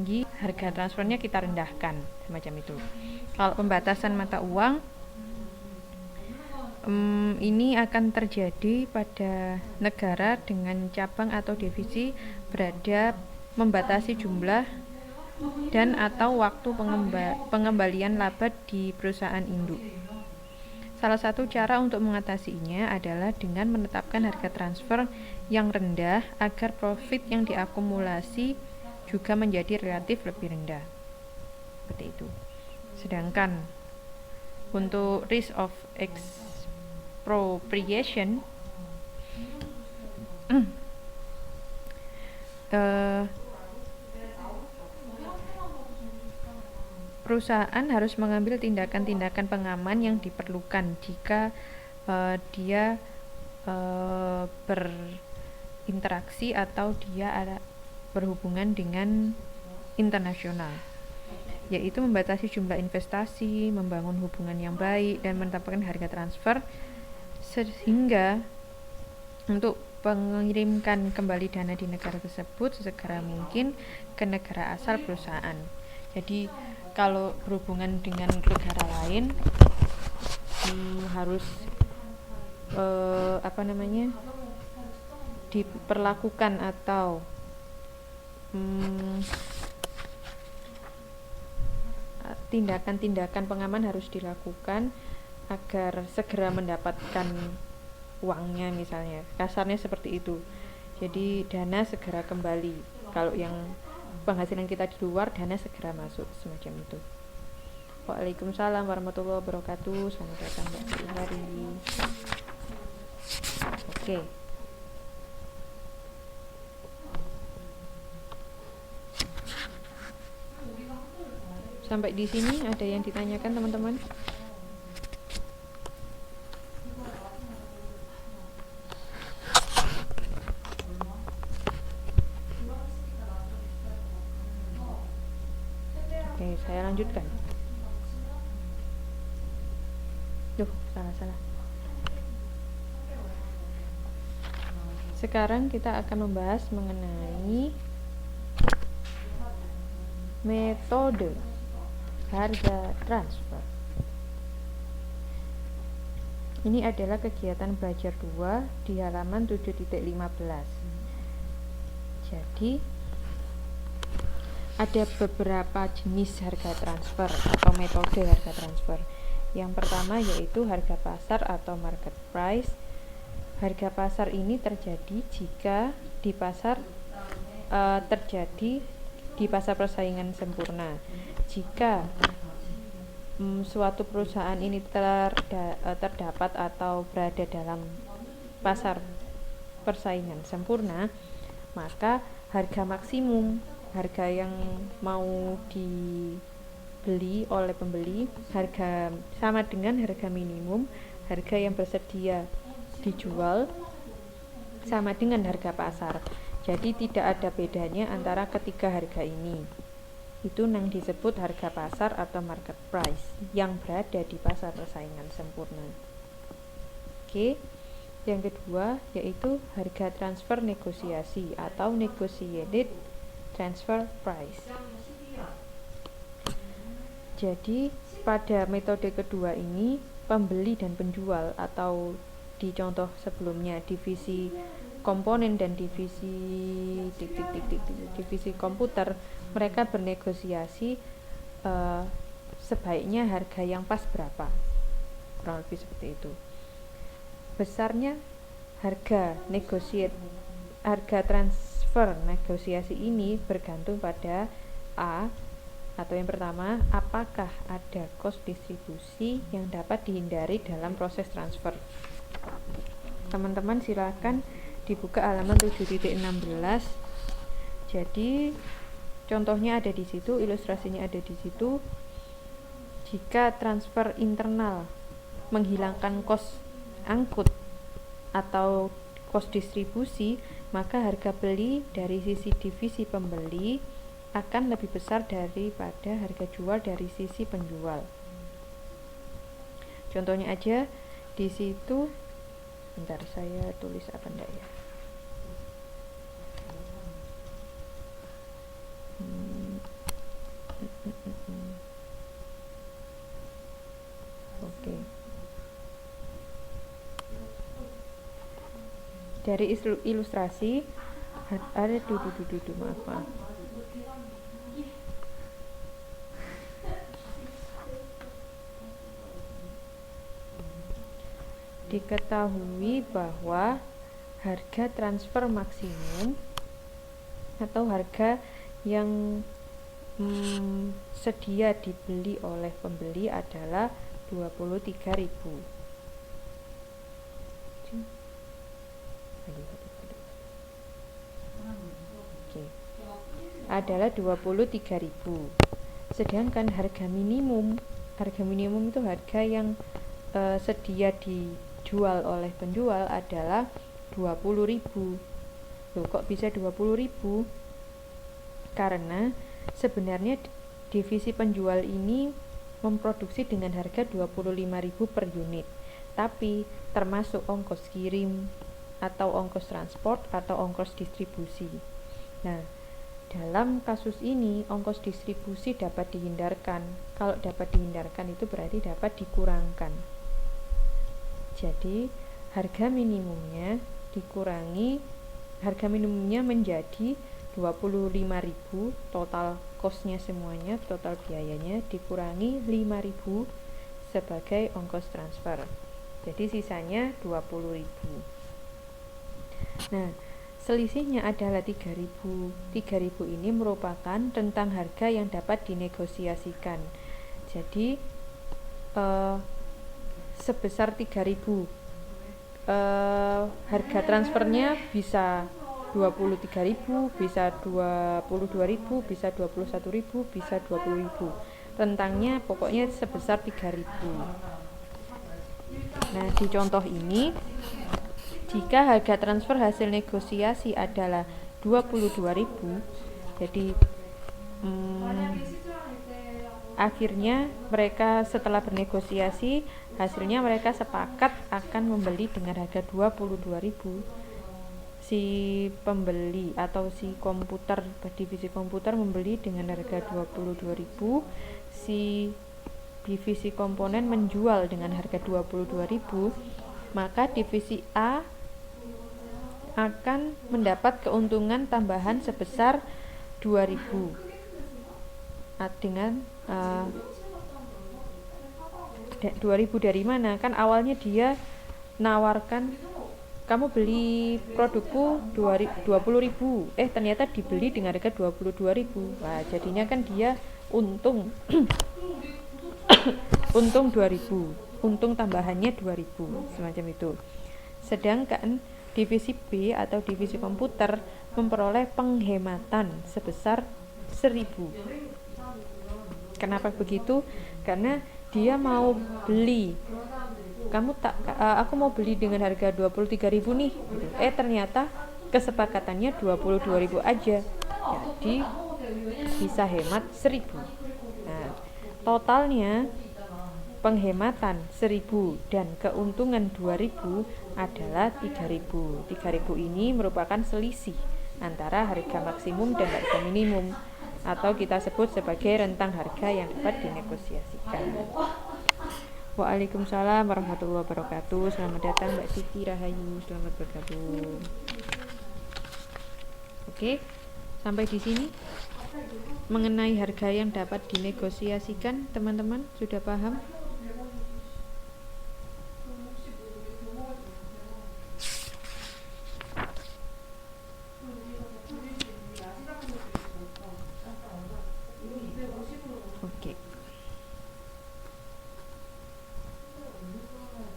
tinggi, harga transfernya kita rendahkan, semacam itu. Kalau pembatasan mata uang, ini akan terjadi pada negara dengan cabang atau divisi berada membatasi jumlah dan atau waktu pengembalian laba di perusahaan induk. Salah satu cara untuk mengatasinya adalah dengan menetapkan harga transfer yang rendah agar profit yang diakumulasi juga menjadi relatif lebih rendah. Seperti itu. Sedangkan untuk risk of expropriation perusahaan harus mengambil tindakan-tindakan pengaman yang diperlukan jika dia berinteraksi atau dia ada berhubungan dengan internasional, yaitu membatasi jumlah investasi, membangun hubungan yang baik, dan menetapkan harga transfer sehingga untuk mengirimkan kembali dana di negara tersebut sesegera mungkin ke negara asal perusahaan. Jadi kalau berhubungan dengan negara lain harus diperlakukan atau tindakan-tindakan pengaman harus dilakukan agar segera mendapatkan uangnya, misalnya kasarnya seperti itu. Jadi dana segera kembali, kalau yang penghasilan kita di luar, dana segera masuk, semacam itu. Waalaikumsalam warahmatullahi wabarakatuh. Selamat datang Mbak Hari. Oke. Sampai di sini ada yang ditanyakan teman-teman? Oke, saya lanjutkan. Salah. Sekarang kita akan membahas mengenai metode harga transfer. Ini adalah kegiatan belajar 2 di halaman 7.15. Jadi ada beberapa jenis harga transfer atau metode harga transfer. Yang pertama yaitu harga pasar atau market price. Harga pasar ini terjadi jika di pasar persaingan sempurna. Jika suatu perusahaan ini terdapat atau berada dalam pasar persaingan sempurna, maka harga maksimum, harga yang mau dibeli oleh pembeli, harga sama dengan harga minimum, harga yang bersedia dijual sama dengan harga pasar. Jadi tidak ada bedanya antara ketiga harga ini. Itu yang disebut harga pasar atau market price yang berada di pasar persaingan sempurna. Oke. Yang kedua yaitu harga transfer negosiasi atau negotiated transfer price. Jadi pada metode kedua ini pembeli dan penjual atau di contoh sebelumnya divisi komponen dan divisi komputer, mereka bernegosiasi sebaiknya harga yang pas berapa, kurang lebih seperti itu. Besarnya harga transfer negosiasi ini bergantung pada atau yang pertama, apakah ada cost distribusi yang dapat dihindari dalam proses transfer. Teman-teman silakan dibuka halaman 7.16. Jadi contohnya ada di situ, ilustrasinya ada di situ. Jika transfer internal menghilangkan cost angkut atau cost distribusi, maka harga beli dari sisi divisi pembeli akan lebih besar daripada harga jual dari sisi penjual. Contohnya aja di situ. Bentar, saya tulis apa enggak ya? Dari ilustrasi ada maaf. Diketahui bahwa harga transfer maksimum atau harga yang sedia dibeli oleh pembeli adalah 23.000. Adalah 23.000. Sedangkan harga minimum itu harga yang sedia dijual oleh penjual adalah 20.000. Loh, kok bisa 20.000? Karena sebenarnya divisi penjual ini memproduksi dengan harga 25.000 per unit, tapi termasuk ongkos kirim atau ongkos transport atau ongkos distribusi. Nah, dalam kasus ini ongkos distribusi dapat dihindarkan. Kalau dapat dihindarkan itu berarti dapat dikurangkan. Jadi harga minimumnya menjadi 25.000, total costnya semuanya, total biayanya dikurangi 5.000 sebagai ongkos transfer. Jadi sisanya 20.000. Nah, selisihnya adalah 3.000. 3.000 ini merupakan rentang harga yang dapat dinegosiasikan. Jadi sebesar 3.000 harga transfernya bisa 23.000, bisa 22.000, bisa 21.000, bisa 20.000. Rentangnya pokoknya sebesar 3.000. Nah, di contoh ini jika harga transfer hasil negosiasi adalah 22.000, jadi akhirnya mereka setelah bernegosiasi hasilnya mereka sepakat akan membeli dengan harga 22.000. Si pembeli atau si divisi komputer membeli dengan harga 22.000, si divisi komponen menjual dengan harga 22.000, maka divisi A akan mendapat keuntungan tambahan sebesar 2.000 dengan 2.000 dari mana? Kan awalnya dia nawarkan kamu beli produkku 20.000, ternyata dibeli dengan harga 22.000. Wah, jadinya kan dia untung untung 2.000, untung tambahannya 2.000, semacam itu. Sedangkan divisi B atau divisi komputer memperoleh penghematan sebesar 1.000. Kenapa begitu? Karena dia mau beli, aku mau beli dengan harga 23.000 nih, ternyata kesepakatannya 22.000 aja, jadi bisa hemat 1.000. Nah, totalnya penghematan 1.000 dan keuntungan 2.000 adalah 3.000. 3.000 ini merupakan selisih antara harga maksimum dan harga minimum, atau kita sebut sebagai rentang harga yang dapat dinegosiasikan. Waalaikumsalam warahmatullahi wabarakatuh. Selamat datang Mbak Siti Rahayu, selamat bergabung. Oke, sampai di sini mengenai harga yang dapat dinegosiasikan, teman-teman sudah paham?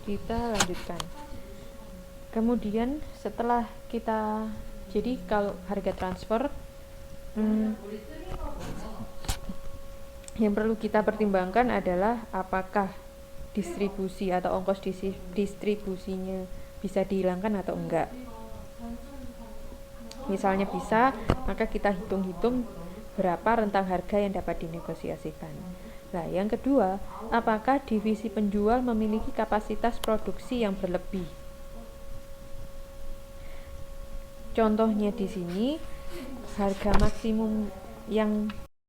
Kita lanjutkan. Kemudian setelah kita, jadi kalau harga transfer yang perlu kita pertimbangkan adalah apakah distribusi atau ongkos distribusinya bisa dihilangkan atau enggak. Misalnya bisa, maka kita hitung-hitung berapa rentang harga yang dapat dinegosiasikan. Nah, yang kedua, apakah divisi penjual memiliki kapasitas produksi yang berlebih? Contohnya di sini, harga maksimum yang